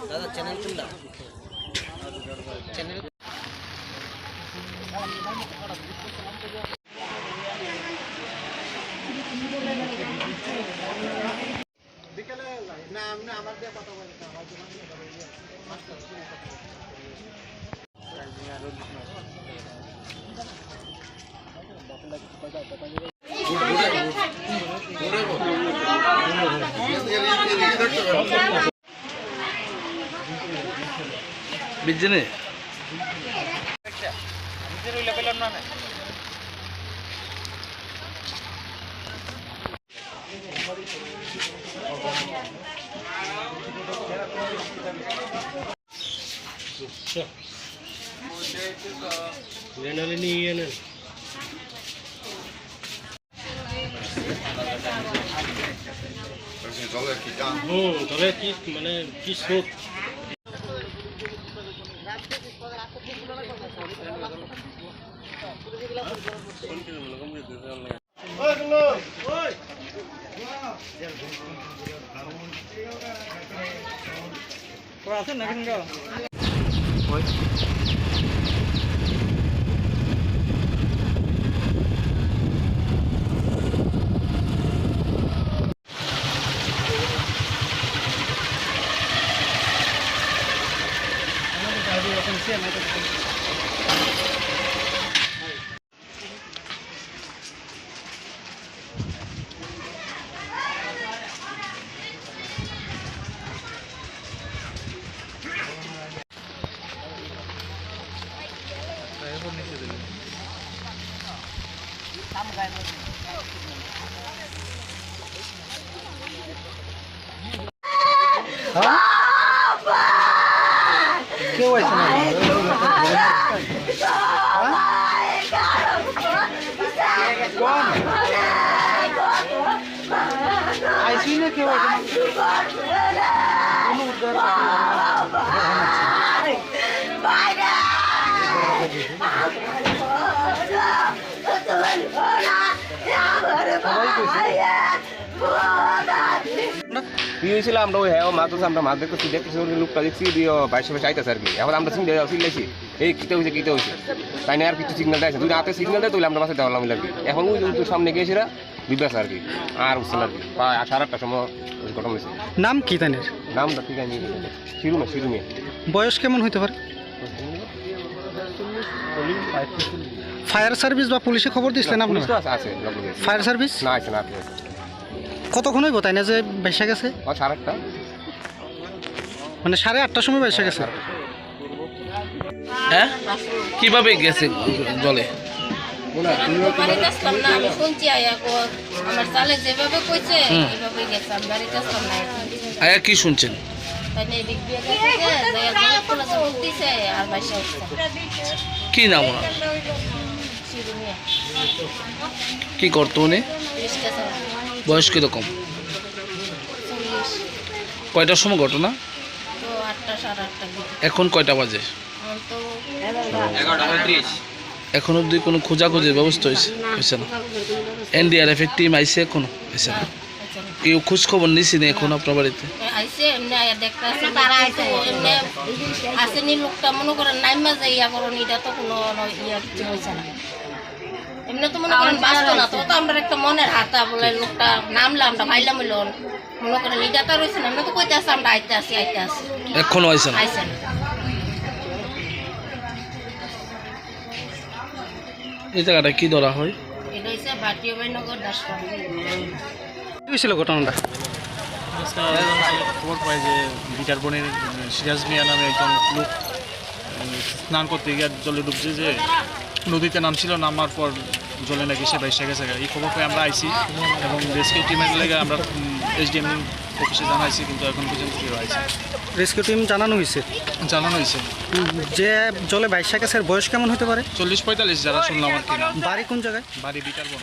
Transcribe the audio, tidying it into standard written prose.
দাদা চ্যানেল কোনটা চ্যানেল বিকেলে না আমরা আমার দিয়ে কথা বলি আমার জন্য মাস্টার বিজনে তবে কি মানে কি শোক আছেন না কিন্তু কেউ আছে না আইসি না কেউ আছে কোনো উদ্ধার ছিলাম আমরা ওই হ্যাঁ মাছ ধরছি আমরা মাছ দেখতেছি দেখতেছি লোকটা দেখছি দিয়ে বাইশে বাইশে আইতেছে আর কি এখন আমরা চিল্লাইছি এই কিতে হয়েছে তাই না আর কিছু সিগন্যাল দেয় দুই হাতে সিগন্যাল দেয় তুই আমরা বাসে দেওয়ালাম আর কি এখন ওই সামনে গিয়েছিলা বিবাস আর কি আর উঠছে আর কি প্রায় 8:30টার সময় ঘটনা হয়েছে। নাম কি তানের? নামটা ঠিক আছে শিরুমে। বয়স কেমন হইতে পারে? ফায়ার সার্ভিস বা পুলিশে খবর দিয়েছিলেন আপনি? আছে ফায়ার সার্ভিস না আছে না কতক্ষণ হইব তাই না যে বেসা গেছে? 8:30 মানে 8:30টার সময় বেসা গেছে। হ্যাঁ কিভাবে গেছে জলে? আমি শুনছি আমার চালে যেভাবে কইছে এইভাবে গেছে আমি বাড়িতে আসলাম না আয়া কি শুনছেন? কি নাম ওনার? কি করতো উনি? বয়স কিরকম? কয়টার সময় ঘটনা? এখন কয়টা বাজে? এখন অব্দি কোনো খোঁজাখুঁজির ব্যবস্থা হয়েছে না? NDRF টিম আইসে এখনো হয়েছে না? কেউ খোঁজ খবর নিছি না এখন আপনার বাড়িতে? আসেনি লোকটা মনে করেন নাইমা যাই করেন এটা তো কোনো কিছু হয়েছে না এমনি তো মনে করেন বাঁচতো না তো আমরা একটা মনের হাতা বলে লোকটা নামলাম আমরা ভাইলাম মনে করেন এটা তো রয়েছে না আমরা তো কইতে আসি আমরা আইতে আসি এখনো আইসে না? এই জায়গাটা কি ধরা হয়? এটা হচ্ছে বাটি অভয় নগর দাসপাড়া। কি হয়েছিল ঘটনাটা? খবর পাই যে বিটার বোনের সিরাজ মিয়া নামে একজন লোক স্নান করতে গিয়ে জলে ডুবছে, যে নদীতে নামছিল, নামার পর জলে নাকি সে বাইশে গেছে। এই খবর পাই আমরা আইসি এবং রেস্কিউ টিমের লেগে আমরা SDM অফিসে জানাইছি, কিন্তু এখন পর্যন্ত কেউ আইসি। রেস্কিউ টিম জানানো হয়েছে? যে জলে বাইশা গেছে বয়স কেমন হতে পারে? 40-45 যারা শুনলাম আর কি। বাড়ি কোন জায়গায়? বাড়ি বিটার বোন।